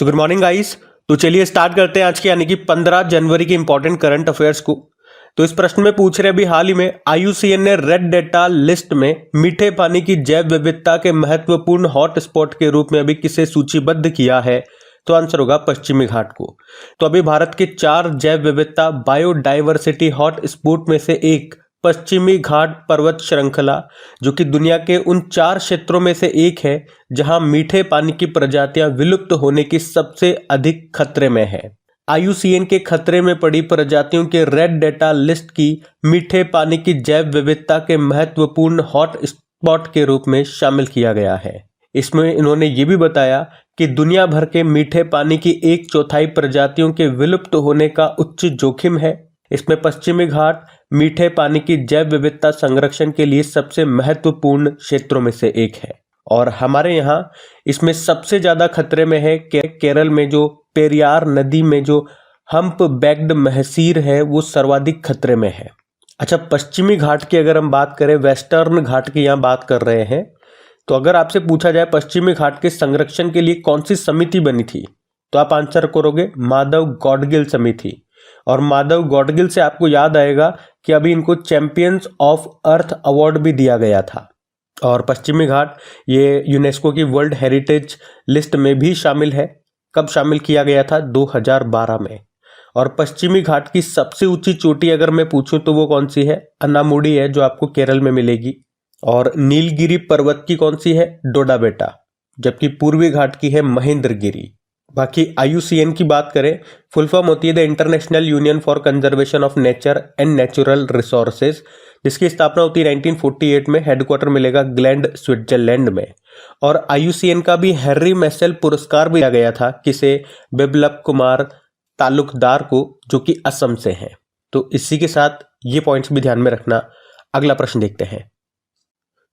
So good morning guys. तो चलिए start करते हैं आज की यानी कि 15 जनवरी की इंपॉर्टेंट करंट अफेयर्स को। तो इस प्रश्न में पूछ रहे अभी हाल ही में IUCN ने रेड डेटा लिस्ट में मीठे पानी की जैव विविधता के महत्वपूर्ण हॉट स्पॉट के रूप में अभी किसे सूचीबद्ध किया है। तो आंसर होगा पश्चिमी घाट को। तो अभी भारत के 4 जैव विविधता बायोडाइवर्सिटी हॉट स्पॉट में से एक पश्चिमी घाट पर्वत श्रृंखला, जो कि दुनिया के उन 4 क्षेत्रों में से एक है जहां मीठे पानी की प्रजातियां विलुप्त होने की सबसे अधिक खतरे में है। IUCN के खतरे में पड़ी प्रजातियों के रेड डेटा लिस्ट की मीठे पानी की जैव विविधता के महत्वपूर्ण हॉट स्पॉट के रूप में शामिल किया गया है। इसमें इन्होंने ये भी बताया कि दुनिया भर के मीठे पानी की 1/4 प्रजातियों के विलुप्त होने का उच्च जोखिम है। इसमें पश्चिमी घाट मीठे पानी की जैव विविधता संरक्षण के लिए सबसे महत्वपूर्ण क्षेत्रों में से एक है। और हमारे यहाँ इसमें सबसे ज्यादा खतरे में है केरल में जो पेरियार नदी में जो हम्प बैक्ड महसीर है वो सर्वाधिक खतरे में है। अच्छा, पश्चिमी घाट की अगर हम बात करें, वेस्टर्न घाट की यहाँ बात कर रहे हैं, तो अगर आपसे पूछा जाए पश्चिमी घाट के संरक्षण के लिए कौन सी समिति बनी थी, तो आप आंसर करोगे माधव गॉडगिल समिति। और माधव गॉडगिल से आपको याद आएगा कि अभी इनको चैंपियंस ऑफ अर्थ अवार्ड भी दिया गया था। और पश्चिमी घाट ये यूनेस्को की वर्ल्ड हेरिटेज लिस्ट में भी शामिल है। कब शामिल किया गया था? 2012 में। और पश्चिमी घाट की सबसे ऊंची चोटी अगर मैं पूछूं तो वो कौन सी है? अन्नामुडी है, जो आपको केरल में मिलेगी। और नीलगिरी पर्वत की कौन सी है? डोडाबेटा। जबकि पूर्वी घाट की है महेंद्रगिरी। बाकी IUCN की बात करें, फुल फॉर्म होती है the international union for conservation of nature and natural resources, जिसकी स्थापना होती है 1948 में। हेडक्वार्टर मिलेगा ग्लैंड, स्विट्जरलैंड में। और IUCN का भी हैरी मैसेल पुरस्कार भी दिया गया था किसे? बिप्लब कुमार तालुकदार को, जो कि असम से हैं। तो इसी के साथ ये पॉइंट्स भी ध्यान में रखना। अगला प्रश्न देखते हैं।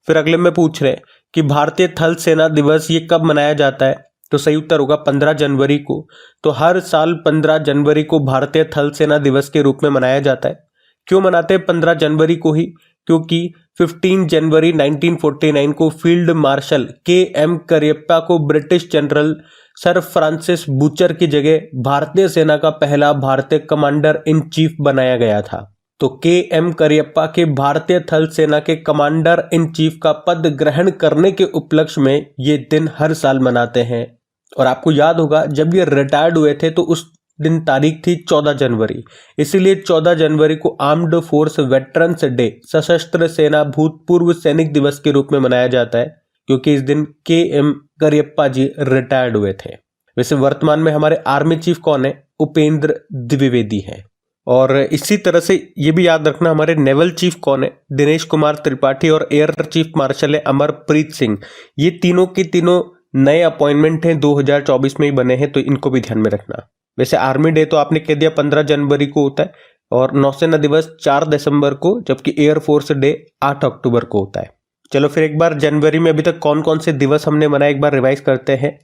फिर अगले में पूछ रहे हैं कि भारतीय थल सेना दिवस ये कब मनाया जाता है? तो सही उत्तर होगा 15 जनवरी को। तो हर साल 15 जनवरी को भारतीय थल सेना दिवस के रूप में मनाया जाता है। क्यों मनाते हैं 15 जनवरी को ही? क्योंकि 15 जनवरी 1949 को फील्ड मार्शल KM करियप्पा को British general sir Francis butcher की जगह भारतीय सेना का पहला भारतीय कमांडर इन चीफ बनाया गया था। तो KM करियप्पा के भारतीय थल सेना के कमांडर इन चीफ का पद ग्रहण करने के उपलक्ष्य में ये दिन हर साल मनाते हैं। और आपको याद होगा जब ये रिटायर्ड हुए थे तो उस दिन तारीख थी 14 जनवरी। इसीलिए 14 जनवरी को आर्म्ड फोर्स वेटरन्स डे, सशस्त्र सेना भूतपूर्व सैनिक दिवस के रूप में मनाया जाता है, क्योंकि इस दिन KM करियप्पा जी रिटायर्ड हुए थे। वैसे वर्तमान में हमारे आर्मी चीफ कौन है? उपेंद्र द्विवेदी हैं। और इसी तरह से ये भी याद रखना हमारे नेवल चीफ कौन है? दिनेश कुमार त्रिपाठी। और एयर चीफ मार्शल है अमरप्रीत सिंह। ये तीनों के तीनों नए अपॉइंटमेंट हैं, 2024 में ही बने हैं, तो इनको भी ध्यान में रखना। वैसे आर्मी डे तो आपने कह दिया 15 जनवरी को होता है, और नौसेना दिवस 4 दिसंबर को, जबकि एयरफोर्स डे 8 अक्टूबर को होता है। चलो फिर एक बार जनवरी में अभी तक कौन कौन से दिवस हमने मनाए एक बार रिवाइज करते हैं।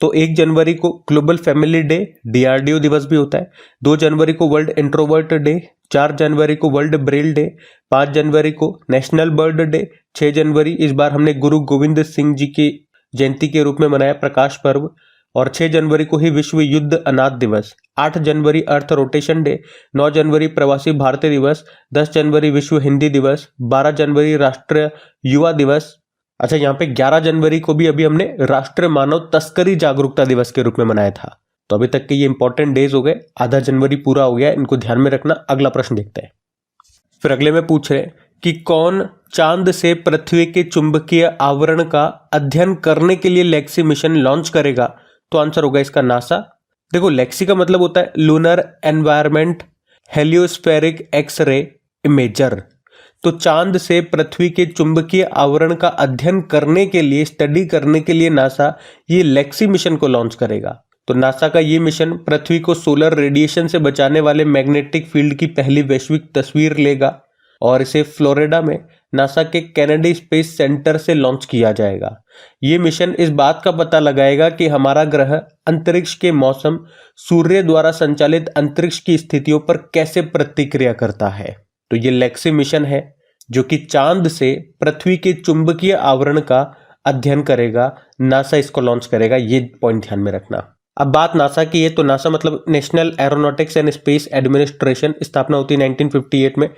तो 1 जनवरी को ग्लोबल फैमिली डे, DRDO दिवस भी होता है। 2 जनवरी को वर्ल्ड इंट्रोवर्ट डे। 4 जनवरी को वर्ल्ड ब्रेल डे। 5 जनवरी को नेशनल बर्ड डे। 6 जनवरी इस बार हमने गुरु गोविंद सिंह जी की जयंती के रूप में मनाया, प्रकाश पर्व। और 6 जनवरी को ही विश्व युद्ध अनाथ दिवस। 8 जनवरी अर्थ रोटेशन डे। 9 जनवरी प्रवासी भारतीय दिवस। 10 जनवरी विश्व हिंदी दिवस। 12 जनवरी राष्ट्रीय युवा दिवस। अच्छा, यहाँ पे 11 जनवरी को भी अभी हमने राष्ट्रीय मानव तस्करी जागरूकता दिवस के रूप में मनाया था। तो अभी तक के ये इंपॉर्टेंट डेज हो गए, आधा जनवरी पूरा हो गया, इनको ध्यान में रखना। अगला प्रश्न देखते हैं। फिर अगले में पूछ रहे हैं कि कौन चांद से पृथ्वी के चुंबकीय आवरण का अध्ययन करने के लिए लेक्सी मिशन लॉन्च करेगा? तो आंसर होगा इसका नासा। देखो, लेक्सी का मतलब होता है लूनर एनवायरमेंट हेलियोस्फेरिक एक्स-रे इमेजर। तो चांद से पृथ्वी के चुंबकीय आवरण का अध्ययन करने के लिए, स्टडी करने के लिए नासा ये लेक्सी मिशन को लॉन्च करेगा। तो नासा का ये मिशन पृथ्वी को सोलर रेडिएशन से बचाने वाले मैग्नेटिक फील्ड की पहली वैश्विक तस्वीर लेगा, और इसे फ्लोरिडा में नासा के कैनेडी स्पेस सेंटर से लॉन्च किया जाएगा। ये मिशन इस बात का पता लगाएगा कि हमारा ग्रह अंतरिक्ष के मौसम, सूर्य द्वारा संचालित अंतरिक्ष की स्थितियों पर कैसे प्रतिक्रिया करता है। तो ये लेक्सी मिशन है जो कि चांद से पृथ्वी के चुंबकीय आवरण का अध्ययन करेगा। नासा इसको लॉन्च करेगा, ये पॉइंट ध्यान में रखना। अब बात नासा की है तो नासा मतलब national aeronautics and space administration, स्थापना होती है 1958 में।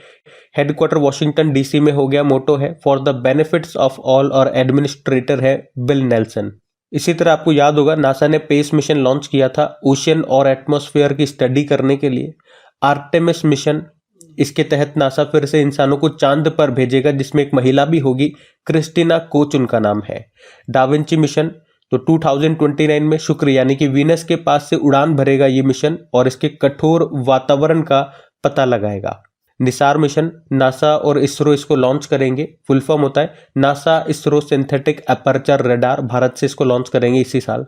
हेडक्वार्टर वॉशिंगटन डीसी में हो गया। मोटो है for the benefits of all और एडमिनिस्ट्रेटर है बिल नेल्सन। इसी तरह आपको याद होगा नासा ने पेस मिशन लॉन्च किया था ओशियन और एटमॉस्फेयर की स्टडी करने के लिए। आर्टेमिस मिशन, इसके तहत नासा फिर से इंसानों को चांद पर भेजेगा जिसमें एक महिला भी होगी, क्रिस्टीना कोच उनका नाम है। डाविंची मिशन तो 2029 में शुक्र यानी कि वीनस के पास से उड़ान भरेगा ये मिशन और इसके कठोर वातावरण का पता लगाएगा। निसार मिशन नासा और इसरो इसको लॉन्च करेंगे। फुल फॉर्म होता है NASA ISRO synthetic aperture radar. Bharat से इसको लॉन्च करेंगे इसी साल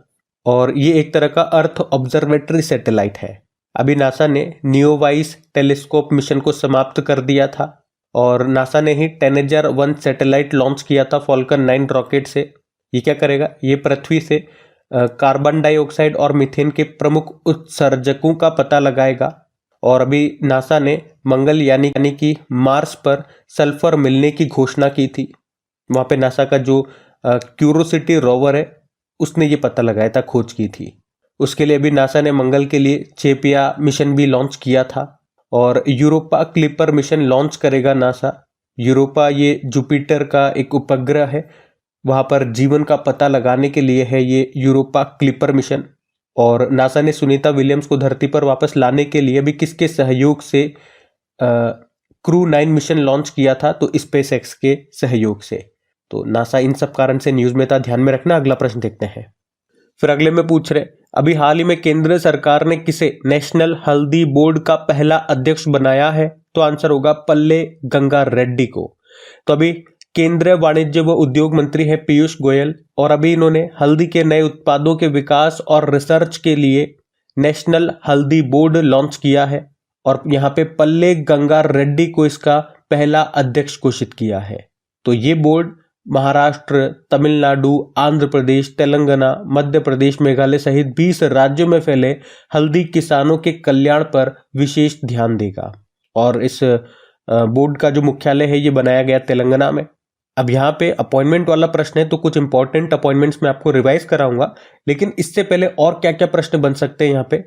और ये एक तरह का अर्थ ऑब्जर्वेटरी सैटेलाइट है। अभी नासा ने नियोवाइस टेलीस्कोप मिशन को समाप्त कर दिया था और नासा ने ही टेनेजर 1 सैटेलाइट लॉन्च किया था फॉल्कन 9 रॉकेट से। ये क्या करेगा, ये पृथ्वी से कार्बन डाइऑक्साइड और मीथेन के प्रमुख उत्सर्जकों का पता लगाएगा। और अभी नासा ने मंगल यानी कि मार्स पर सल्फर मिलने की घोषणा की थी। वहाँ पे नासा का जो क्यूरोसिटी रोवर है उसने ये पता लगाया था, खोज की थी। उसके लिए अभी नासा ने मंगल के लिए चेपिया मिशन भी लॉन्च किया था और यूरोपा क्लिपर मिशन लॉन्च करेगा नासा। यूरोपा ये जुपिटर का एक उपग्रह है, वहाँ पर जीवन का पता लगाने के लिए है ये यूरोपा क्लिपर मिशन। और नासा ने सुनीता विलियम्स को धरती पर वापस लाने के लिए भी किसके सहयोग से क्रू 9 मिशन लॉन्च किया था, तो स्पेस एक्स के सहयोग से। तो नासा इन सब कारण से न्यूज में था, ध्यान में रखना। अगला प्रश्न देखते हैं। फिर अगले में पूछ रहे अभी हाल ही में केंद्र सरकार ने किसे नेशनल हल्दी बोर्ड का पहला अध्यक्ष बनाया है, तो आंसर होगा पल्ले गंगा रेड्डी को। तो अभी केंद्रीय वाणिज्य व उद्योग मंत्री है पीयूष गोयल और अभी इन्होंने हल्दी के नए उत्पादों के विकास और रिसर्च के लिए नेशनल हल्दी बोर्ड लॉन्च किया है और यहाँ पे पल्ले गंगा रेड्डी को इसका पहला अध्यक्ष घोषित किया है। तो ये बोर्ड महाराष्ट्र, तमिलनाडु, आंध्र प्रदेश, तेलंगाना, मध्य प्रदेश, मेघालय सहित 20 राज्यों में फैले हल्दी किसानों के कल्याण पर विशेष ध्यान देगा। और इस बोर्ड का जो मुख्यालय है ये बनाया गया तेलंगाना में। अब यहाँ पे अपॉइंटमेंट वाला प्रश्न है तो कुछ इंपॉर्टेंट अपॉइंटमेंट्स मैं आपको रिवाइज कराऊंगा, लेकिन इससे पहले और क्या क्या प्रश्न बन सकते हैं यहाँ पे।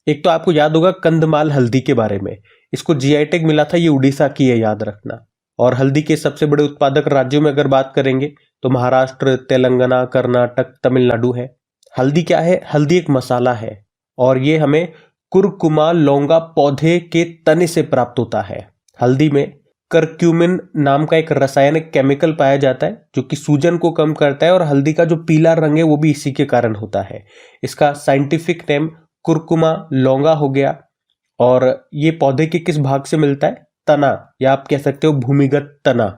एक तो आपको याद होगा कंधमाल हल्दी के बारे में, इसको जीआई टैग मिला था, ये उड़ीसा की है, याद रखना। और हल्दी के सबसे बड़े उत्पादक राज्यों में अगर बात करेंगे तो महाराष्ट्र, तेलंगाना, कर्नाटक, तमिलनाडु है। हल्दी क्या है, हल्दी एक मसाला है और ये हमें कुरकुमा लौंगा पौधे के तने से प्राप्त होता है। हल्दी में करक्यूमिन नाम का एक रासायनिक केमिकल पाया जाता है जो कि सूजन को कम करता है और हल्दी का जो पीला रंग है वो भी इसी के कारण होता है। इसका साइंटिफिक नेम कुरकुमा लौंगा हो गया। और ये पौधे के किस भाग से मिलता है, तना, या आप कह सकते हो भूमिगत तना।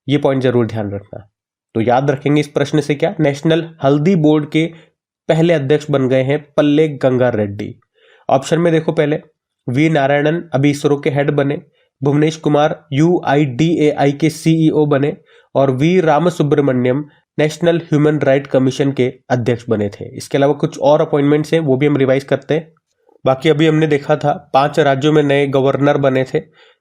ये पॉइंट जरूर ध्यान रखना। तो याद रखेंगे इस प्रश्न से क्या, नेशनल हल्दी बोर्ड के पहले अध्यक्ष बन गए हैं पल्ले गंगा रेड्डी। ऑप्शन में देखो, पहले वी नारायणन अभी इसरो के हेड बने, भुवनेश कुमार UIDAI के CEO बने और V Ramasubramanian national human right commission के अध्यक्ष बने थे। इसके अलावा कुछ और अपॉइंटमेंट्स हैं वो भी हम रिवाइज करते हैं। बाकी अभी हमने देखा था 5 राज्यों में नए गवर्नर बने थे,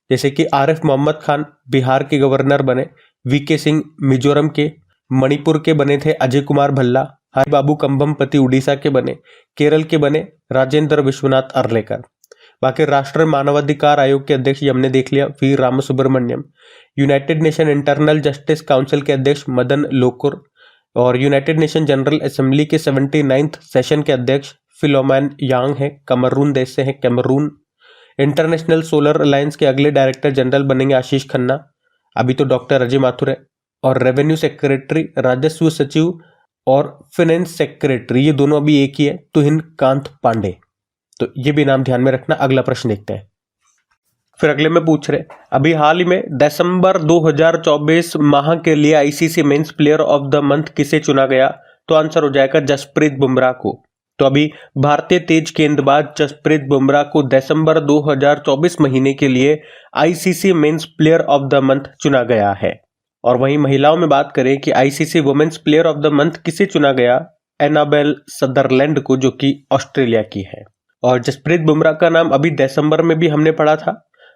जैसे कि आरिफ मोहम्मद खान बिहार के गवर्नर बने, VK सिंह मिजोरम के, मणिपुर के बने थे अजय कुमार भल्ला, हरि बाबू कंभमपति उड़ीसा के बने, केरल के बने राजेंद्र विश्वनाथ अर्लेकर। बाकी राष्ट्रीय मानवाधिकार आयोग के अध्यक्ष ये हमने देख लिया, V Ramasubramanian. United Nation internal justice council के अध्यक्ष मदन लोकुर और यूनाइटेड नेशन जनरल असेंबली के 79th सेशन के अध्यक्ष फिलोमेन यांग है, कमरून देश से है, कैमरून। इंटरनेशनल सोलर अलायंस के अगले डायरेक्टर जनरल बनेंगे आशीष खन्ना, अभी तो डॉक्टर अजय माथुर है। और रेवेन्यू सेक्रेटरी, राजस्व सचिव और फाइनेंस सेक्रेटरी ये दोनों अभी एक ही है, तुहिन कांत पांडे। तो ये भी नाम ध्यान में रखना। अगला प्रश्न देखते हैं। फिर अगले में पूछ रहे अभी हाल ही में दिसंबर 2024 माह के लिए ICC men's player of the month किसे चुना गया, तो आंसर हो जाएगा जसप्रीत बुमराह को। तो अभी भारतीय तेज गेंदबाज जसप्रीत बुमराह को दिसंबर 2024 महीने के लिए ICC men's player of the month चुना गया है। और वहीं महिलाओं में बात करें कि ICC women's player of the month किसे चुना गया, एनाबेल सदरलैंड को, जो कि ऑस्ट्रेलिया की है। और जसप्रीत बुमराह का नाम अभी दिसंबर में भी हमने पढ़ा था।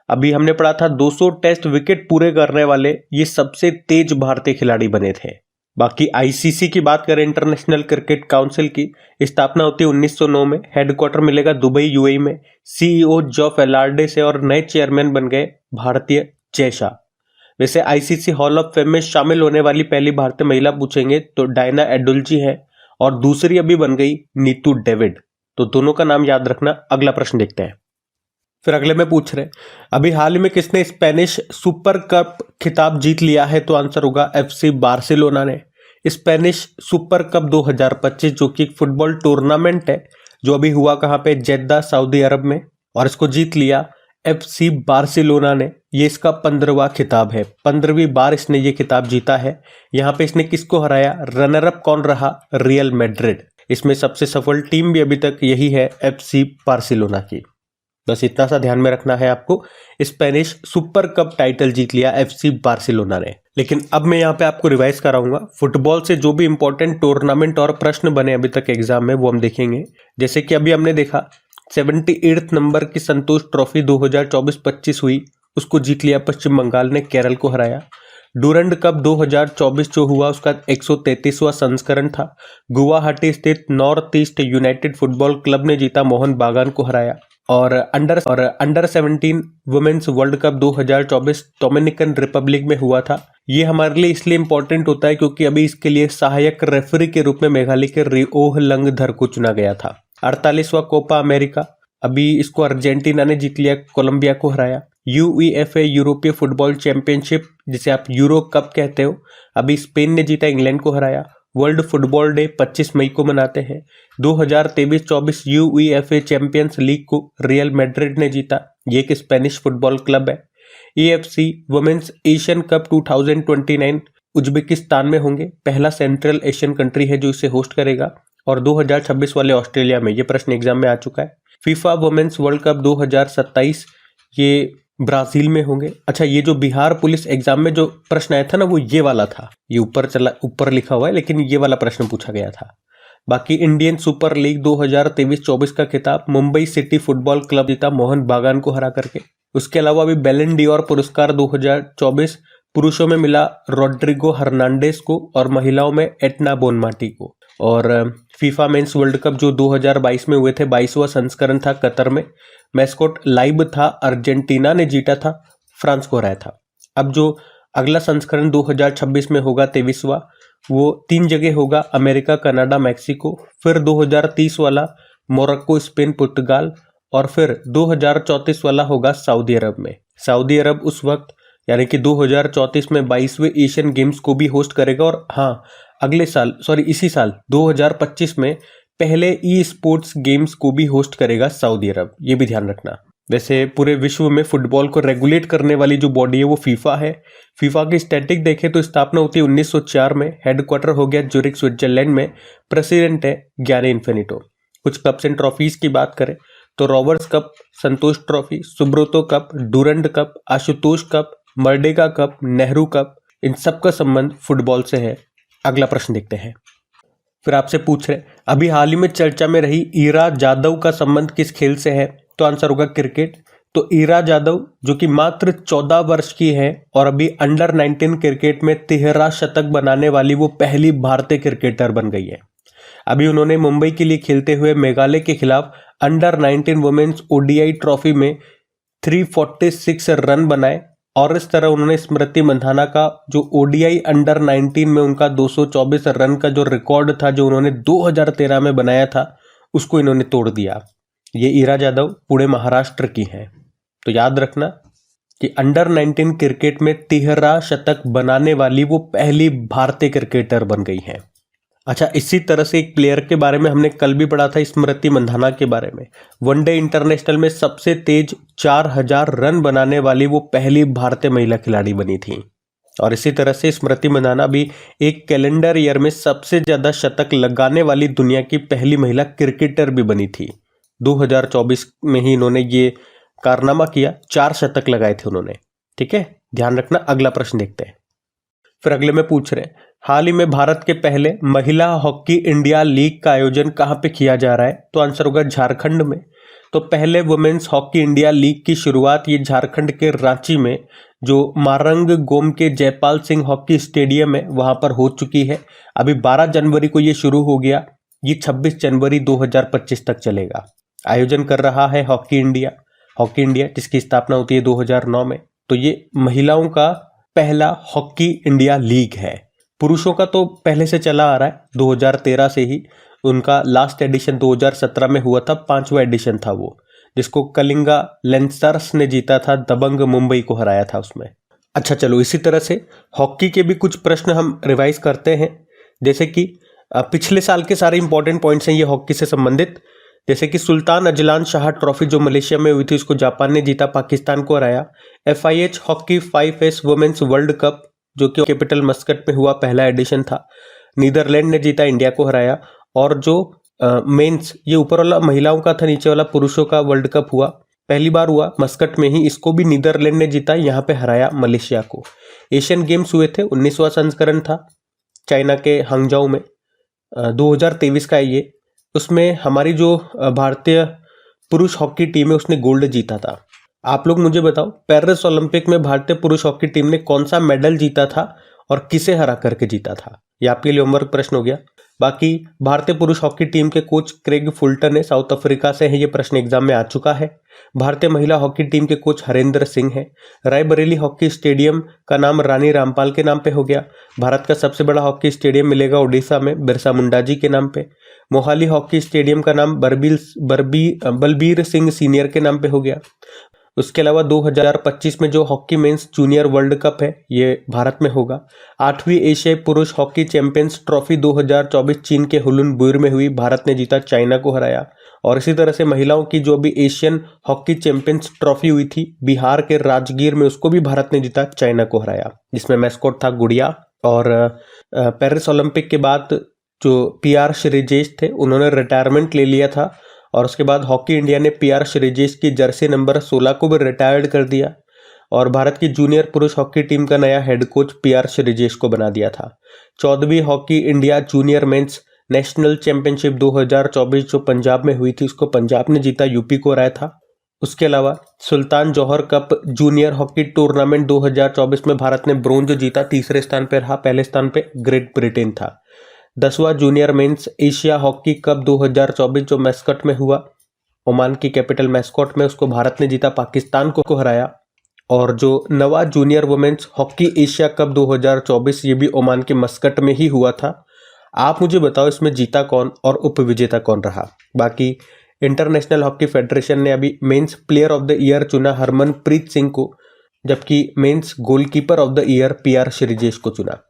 अभी हमने पढ़ा था 200 टेस्ट विकेट पूरे करने वाले ये सबसे तेज भारतीय खिलाड़ी बने थे। बाकी आईसीसी की बात करें, इंटरनेशनल क्रिकेट काउंसिल की, स्थापना होती है 1909 में, हेडक्वार्टर मिलेगा दुबई यूएई में, सीईओ जॉफ एलार्डे से और नए चेयरमैन बन गए भारतीय जय शाह। वैसे आईसीसी हॉल ऑफ फेम में शामिल होने वाली पहली भारतीय महिला पूछेंगे तो डायना एडुल्जी है और दूसरी अभी बन गई नीतू डेविड। तो दोनों का नाम याद रखना। अगला प्रश्न देखते हैं। फिर अगले में पूछ रहे अभी हाल ही में किसने स्पेनिश सुपर कप खिताब जीत लिया है, तो आंसर होगा एफसी बार्सिलोना ने। स्पेनिश सुपर कप 2025 जो कि एक फुटबॉल टूर्नामेंट है जो अभी हुआ कहाँ पे, जेद्दा सऊदी अरब में, और इसको जीत लिया एफसी बार्सिलोना ने। ये इसका 15वां खिताब है, 15वीं बार इसने ये खिताब जीता है। यहाँ पे इसने किसको हराया, रनर अप कौन रहा, रियल मैड्रिड। इसमें सबसे सफल टीम भी अभी तक यही है, एफसी बार्सिलोना की। बस इतना सा ध्यान में रखना है आपको। स्पेनिश सुपर कप टाइटल जीत लिया एफसी बार्सिलोना ने। लेकिन अब मैं यहाँ पे आपको रिवाइज कराऊंगा फुटबॉल से जो भी इंपॉर्टेंट टूर्नामेंट और प्रश्न बने अभी तक एग्जाम में, वो हम देखेंगे। जैसे कि अभी हमने देखा 78 नंबर की संतोष ट्रॉफी 2024-25 हुई, उसको जीत लिया पश्चिम बंगाल ने, केरल को हराया। डूरंड कप 2024 जो हुआ उसका 133वां संस्करण था, गुवाहाटी स्थित North East United football club ने जीता, मोहन बागान को हराया। और under 17 women's world cup 2024 Dominican Republic में हुआ था। ये हमारे लिए इसलिए इंपॉर्टेंट होता है क्योंकि अभी इसके लिए सहायक रेफरी के रूप में मेघालय के रिओह लंगधर को चुना गया था। 48वां कोपा अमेरिका, अभी इसको अर्जेंटीना ने जीत लिया, कोलंबिया को हराया। यूईएफए यूरोपीय फुटबॉल चैंपियनशिप जिसे आप यूरो कप कहते हो, अभी स्पेन ने जीता, इंग्लैंड को हराया। वर्ल्ड फुटबॉल डे 25 मई को मनाते हैं। 2023-24 यूईएफए चैंपियंस लीग को रियल मैड्रिड ने जीता, ये एक स्पेनिश फुटबॉल क्लब है। AFC women's Asian cup 2029 Uzbekistan में होंगे, पहला सेंट्रल एशियन कंट्री है जो इसे होस्ट करेगा। और 2026 वाले ऑस्ट्रेलिया में, ये प्रश्न एग्जाम में आ चुका है। फीफा वुमेन्स वर्ल्ड कप 2027 ये ब्राजील में होंगे। अच्छा, ये जो बिहार पुलिस एग्जाम में जो प्रश्न आया था ना, वो ये वाला था, ये ऊपर लिखा हुआ है, लेकिन ये वाला प्रश्न पूछा गया था। बाकी इंडियन सुपर लीग 2023-24 का खिताब मुंबई सिटी फुटबॉल क्लब जीता, मोहन बागान को हरा करके। उसके अलावा अभी बैलन डी और पुरस्कार 2024 पुरुषों में मिला रोड्रिगो हर्नांडेस को और महिलाओं में एटना बोनमाटी को। और फीफा मेंस वर्ल्ड कप जो 2022 में हुए थे, 22वां संस्करण था कतर में, मैस्कोट लाइव था, अर्जेंटीना ने जीता था, फ्रांस को हराया था। अब जो अगला संस्करण 2026 में होगा 23वां, वो 3 जगह होगा, अमेरिका, कनाडा, मैक्सिको। फिर 2030 वाला मोरक्को, स्पेन, पुर्तगाल। और फिर 2034 वाला होगा सऊदी अरब में। सऊदी अरब उस वक्त यानी कि 2034 में 22वें एशियन गेम्स को भी होस्ट करेगा। और हाँ, इसी साल 2025 में पहले ई स्पोर्ट्स गेम्स को भी होस्ट करेगा सऊदी अरब, ये भी ध्यान रखना। वैसे पूरे विश्व में फुटबॉल को रेगुलेट करने वाली जो बॉडी है वो फीफा है। फीफा की स्टैटिक देखें तो स्थापना होती है 1904 में, हेडक्वार्टर हो गया ज्यूरिख स्विट्जरलैंड में, प्रेसिडेंट है गियानी इन्फिनिटो। कुछ कप्स एंड ट्रॉफीज की बात करें तो Roberts cup, Santosh trophy, Subroto cup, Durand cup, Ashutosh cup, Merdeka cup, Nehru cup, इन सब का संबंध फुटबॉल से है। अगला प्रश्न देखते हैं। फिर आपसे पूछ रहे अभी हाल ही में चर्चा में रही ईरा जादव का संबंध किस खेल से है, तो आंसर होगा क्रिकेट। तो ईरा जादव जो कि मात्र 14 वर्ष की है और अभी अंडर 19 क्रिकेट में 13 शतक बनाने वाली वो पहली भारतीय क्रिकेटर बन गई है। अभी उन्होंने मुंबई के लिए खेलते हुए मेघालय के खिलाफ अंडर 19 वुमेन्स ओडीआई ट्रॉफी में 346 रन बनाए। और इस तरह उन्होंने स्मृति मंधाना का जो ओडीआई अंडर 19 में उनका 224 रन का जो रिकॉर्ड था जो उन्होंने 2013 में बनाया था, उसको इन्होंने तोड़ दिया। ये ईरा जादव पुणे महाराष्ट्र की हैं। तो याद रखना कि अंडर 19 क्रिकेट में 13 शतक बनाने वाली वो पहली भारतीय क्रिकेटर बन गई हैं। अच्छा, इसी तरह से एक प्लेयर के बारे में हमने कल भी पढ़ा था, स्मृति मंधाना के बारे में। वनडे इंटरनेशनल में सबसे तेज 4000 रन बनाने वाली वो पहली भारतीय महिला खिलाड़ी बनी थी। और इसी तरह से स्मृति मंधाना भी एक कैलेंडर ईयर में सबसे ज्यादा शतक लगाने वाली दुनिया की पहली महिला क्रिकेटर भी बनी थी। 2024 में ही इन्होंने ये कारनामा किया, 4 शतक लगाए थे उन्होंने। ठीक है, ध्यान रखना। अगला प्रश्न देखते हैं। फिर अगले में पूछ रहे हाल ही में भारत के पहले महिला हॉकी इंडिया लीग का आयोजन कहाँ पे किया जा रहा है, तो आंसर होगा झारखंड में। तो पहले वुमेन्स हॉकी इंडिया लीग की शुरुआत ये झारखंड के रांची में जो मारंग गोम के जयपाल सिंह हॉकी स्टेडियम है वहां पर हो चुकी है। अभी 12 जनवरी को ये शुरू हो गया, ये 26 जनवरी 2025 तक चलेगा। आयोजन कर रहा है हॉकी इंडिया जिसकी स्थापना होती है 2009 में। तो ये महिलाओं का पहला हॉकी इंडिया लीग है। पुरुषों का तो पहले से चला आ रहा है 2013 से ही, उनका लास्ट एडिशन 2017 में हुआ था, 5वां एडिशन था वो, जिसको कलिंगा लेंसर्स ने जीता था, दबंग मुंबई को हराया था उसमें। अच्छा चलो, इसी तरह से हॉकी के भी कुछ प्रश्न हम रिवाइज करते हैं, जैसे कि पिछले साल के सारे इंपॉर्टेंट पॉइंट्स हैं ये हॉकी से संबंधित। जैसे कि सुल्तान अजलान शाह ट्रॉफी जो मलेशिया में हुई थी उसको जापान ने जीता, पाकिस्तान को हराया। FIH hockey 5S women's world cup जो कि कैपिटल मस्कट में हुआ, पहला एडिशन था, नीदरलैंड ने जीता, इंडिया को हराया। और जो मेंस, ये ऊपर वाला महिलाओं का था, नीचे वाला पुरुषों का वर्ल्ड कप हुआ, पहली बार हुआ मस्कट में ही, इसको भी नीदरलैंड ने जीता, यहाँ पे हराया मलेशिया को। एशियन गेम्स हुए थे, 19वां संस्करण था चाइना के हांगझाऊ में, 2023 का है ये। उसमें हमारी जो भारतीय पुरुष हॉकी टीम है उसने गोल्ड जीता था। आप लोग मुझे बताओ, पेरिस ओलंपिक में भारतीय पुरुष हॉकी टीम ने कौन सा मेडल जीता था और किसे हरा करके जीता था? ये आपके लिए होमवर्क प्रश्न हो गया। बाकी भारतीय पुरुष हॉकी टीम के कोच क्रेग फुलटन है, साउथ अफ्रीका से है, ये प्रश्न एग्जाम में आ चुका है। भारतीय महिला हॉकी टीम के कोच हरेंद्र सिंह है। रायबरेली हॉकी स्टेडियम का नाम रानी रामपाल के नाम पे हो गया। भारत का सबसे बड़ा हॉकी स्टेडियम मिलेगा उड़ीसा में, बिरसा मुंडा जी के नाम पे। मोहाली हॉकी स्टेडियम का नाम बलबीर सिंह सीनियर के नाम पे हो गया। उसके अलावा 2025 में जो hockey mains junior world cup है ये भारत में होगा। 8वीं एशियाई पुरुष हॉकी चैंपियंस ट्रॉफी 2024 चीन के हुलुन बुर में हुई, भारत ने जीता, चाइना को हराया। और इसी तरह से महिलाओं की जो भी एशियन हॉकी चैंपियंस ट्रॉफी हुई थी बिहार के राजगीर में, उसको भी भारत ने जीता, चाइना को हराया, जिसमें मैस्कॉट था गुड़िया। और पेरिस ओलंपिक के बाद जो PR श्रीजेश थे उन्होंने रिटायरमेंट ले लिया था, और उसके बाद हॉकी इंडिया ने PR श्रीजेश की जर्सी नंबर 16 को भी रिटायर्ड कर दिया, और भारत की जूनियर पुरुष हॉकी टीम का नया हेड कोच PR श्रीजेश को बना दिया था। 14वीं hockey India junior men's national championship 2024 जो पंजाब में हुई थी उसको पंजाब ने जीता, UP को हराया था। उसके अलावा सुल्तान जौहर कप जूनियर हॉकी टूर्नामेंट 2024 में भारत ने ब्रोंज जीता, तीसरे स्थान पर रहा, पहले स्थान पे ग्रेट ब्रिटेन था। 10वां junior men's Asia hockey cup 2024 जो मैस्कट में हुआ, ओमान की कैपिटल मैस्कॉट में, उसको भारत ने जीता, पाकिस्तान को हराया। और जो 9वां junior women's hockey Asia cup 2024 ये भी ओमान के मस्कट में ही हुआ था। आप मुझे बताओ इसमें जीता कौन और उपविजेता कौन रहा? बाकी इंटरनेशनल हॉकी फेडरेशन ने अभी men's player of the year चुना हरमनप्रीत सिंह को, जबकि mains goalkeeper of the year PR Sreejesh को चुना।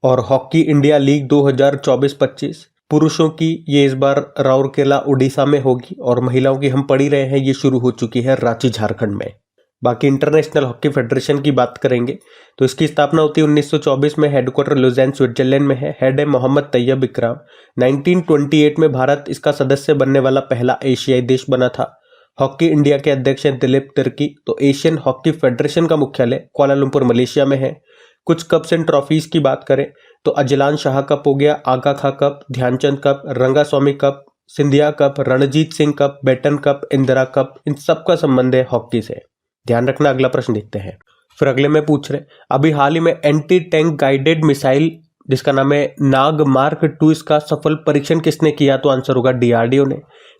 और हॉकी इंडिया लीग 2024-25 पुरुषों की ये इस बार राउरकेला उड़ीसा में होगी, और महिलाओं की हम पढ़ ही रहे हैं ये शुरू हो चुकी है रांची झारखंड में। बाकी इंटरनेशनल हॉकी फेडरेशन की बात करेंगे तो इसकी स्थापना होती है 1924 में, हेडक्वार्टर लुज़ैन स्विट्जरलैंड में है, हेड है मोहम्मद तैयब इकराम। 1928 में भारत इसका सदस्य बनने वाला पहला एशियाई देश बना था। हॉकी इंडिया के अध्यक्ष हैं दिलीप तिर्की। तो एशियन हॉकी फेडरेशन का मुख्यालय कुआलालंपुर मलेशिया में है। कुछ कप्स एंड ट्रॉफीज की बात करें तो अजलान शाह कप हो गया, Aga Khan cup, Dhyanchand cup, Rangaswamy cup, Scindia cup, Ranjit Singh cup, Beighton cup, Indira cup, इन सब का संबंध है हॉकी से। ध्यान रखना। अगला प्रश्न देखते हैं। फिर अगले में पूछ रहे अभी हाल ही में एंटी टैंक गाइडेड मिसाइल जिसका नाम है नाग मार्क 2, इसका सफल परीक्षण किसने किया? तो आंसर होगा DRDO ने।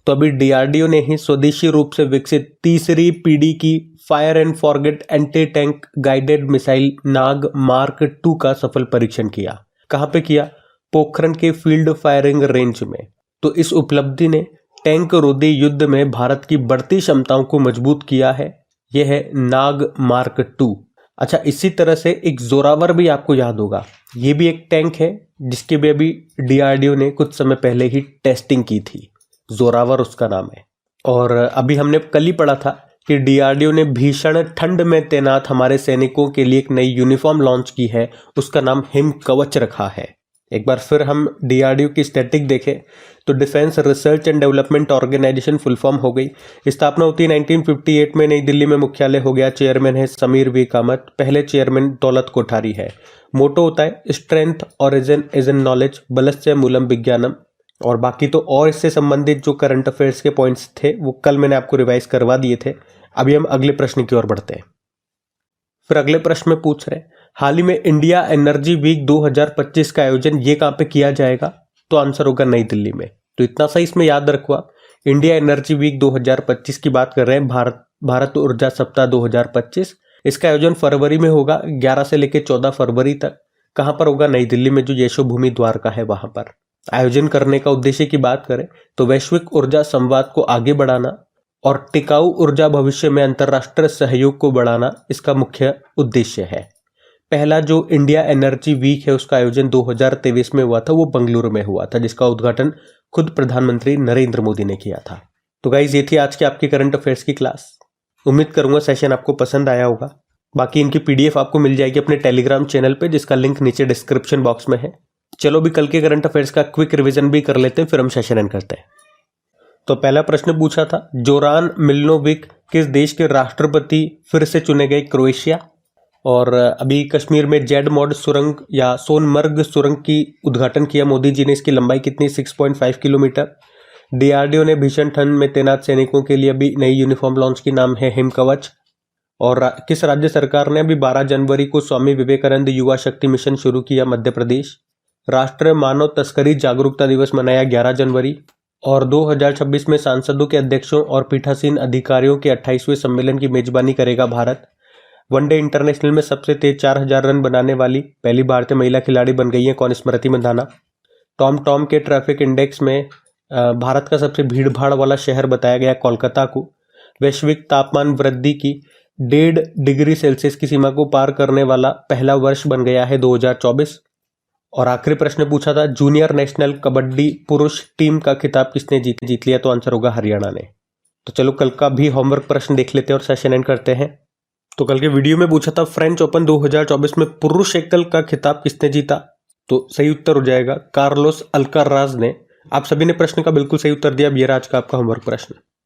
तो अभी DRDO ने ही स्वदेशी रूप से विकसित तीसरी पीढ़ी की fire and forget anti tank guided missile Nag mark 2 का सफल परीक्षण किया। कहाँ पे किया? पोखरण के फील्ड फायरिंग रेंज में। तो इस उपलब्धि ने टैंक रोधी युद्ध में भारत की बढ़ती क्षमताओं को मजबूत किया है। यह है नाग मार्क 2। अच्छा, इसी तरह से एक जोरावर भी आपको याद होगा, ये भी एक टैंक है जिसके भी अभी DRDO ने कुछ समय पहले ही टेस्टिंग की थी, जोरावर उसका नाम है। और अभी हमने कल ही पढ़ा था कि DRDO ने भीषण ठंड में तैनात हमारे सैनिकों के लिए एक नई यूनिफॉर्म लॉन्च की है, उसका नाम हिम कवच रखा है। एक बार फिर हम DRDO की स्टैटिक देखें तो defence research and development organisation full form हो गई। स्थापना होती है 1958 में, नई दिल्ली में मुख्यालय हो गया। चेयरमैन है समीर V कामत, पहले चेयरमैन दौलत कोठारी है। मोटो होता है strength origin is in knowledge बलस्य मूलम विज्ञानम। और बाकी तो और इससे संबंधित जो करंट अफेयर्स के पॉइंट्स थे वो कल मैंने आपको रिवाइज करवा दिए थे। अभी हम अगले प्रश्न की ओर बढ़ते हैं। फिर अगले प्रश्न में पूछ रहे हैं हाल ही में इंडिया एनर्जी वीक 2025 का आयोजन ये कहाँ पे किया जाएगा? तो आंसर होगा नई दिल्ली में। तो इतना सही इसमें याद रखवा, इंडिया एनर्जी वीक 2025 की बात कर रहे हैं, भारत ऊर्जा सप्ताह 2025। इसका आयोजन फरवरी में होगा, 11 से लेकर 14 फरवरी तक। कहाँ पर होगा? नई दिल्ली में, जो यशोभूमि द्वारका है वहां पर। आयोजन करने का उद्देश्य की बात करें तो वैश्विक ऊर्जा संवाद को आगे बढ़ाना और टिकाऊ ऊर्जा भविष्य में अंतर्राष्ट्रीय सहयोग को बढ़ाना इसका मुख्य उद्देश्य है। पहला जो इंडिया एनर्जी वीक है उसका आयोजन 2023 में हुआ था, वो बंगलुरु में हुआ था, जिसका उद्घाटन खुद प्रधानमंत्री नरेंद्र मोदी ने किया था। तो गाइज ये थी आज की आपकी करंट अफेयर्स की क्लास। उम्मीद करूंगा सेशन आपको पसंद आया होगा। बाकी इनकी पीडीएफ आपको मिल जाएगी अपने टेलीग्राम चैनल पे, जिसका लिंक नीचे डिस्क्रिप्शन बॉक्स में है। चलो भी कल के करंट अफेयर्स का क्विक रिवीजन भी कर लेते हैं, फिर हम सेशन एंड करते हैं। तो पहला प्रश्न पूछा था, जोरान मिलनोविक किस देश के राष्ट्रपति फिर से चुने गए? क्रोएशिया। और अभी कश्मीर में जेड मॉड सुरंग या सोनमर्ग सुरंग की उद्घाटन किया मोदी जी ने। इसकी लंबाई कितनी? 6.5 किलोमीटर। डीआरडीओ ने भीषण ठंड में तैनात सैनिकों के लिए अभी नई यूनिफॉर्म लॉन्च की, नाम है हिम कवच। और किस राज्य सरकार ने अभी 12 जनवरी को स्वामी विवेकानंद युवा शक्ति मिशन शुरू किया? मध्य प्रदेश। राष्ट्रीय मानव तस्करी जागरूकता दिवस मनाया 11 जनवरी। और 2026 में सांसदों के अध्यक्षों और पीठासीन अधिकारियों के 28वें सम्मेलन की मेजबानी करेगा भारत। वनडे इंटरनेशनल में सबसे तेज 4000 रन बनाने वाली पहली भारतीय महिला खिलाड़ी बन गई है, कौन? स्मृति मंधाना। टॉम के ट्रैफिक इंडेक्स में भारत का सबसे भीड़ भाड़ वाला शहर बताया गया कोलकाता को। वैश्विक तापमान वृद्धि की 1.5 डिग्री सेल्सियस की सीमा को पार करने वाला पहला वर्ष बन गया है 2024। और आखिरी प्रश्न पूछा था, जूनियर नेशनल कबड्डी पुरुष टीम का खिताब किसने जीत लिया? तो आंसर होगा हरियाणा ने। तो चलो कल का भी होमवर्क प्रश्न देख लेते हैं और सेशन एंड करते हैं। तो कल के वीडियो में पूछा था, फ्रेंच ओपन 2024 में पुरुष एकल का खिताब किसने जीता? तो सही उत्तर हो जाएगा कार्लोस अल्काराज ने। आप सभी ने प्रश्न का बिल्कुल सही उत्तर दिया। अब ये रहा आज का आपका होमवर्क प्रश्न।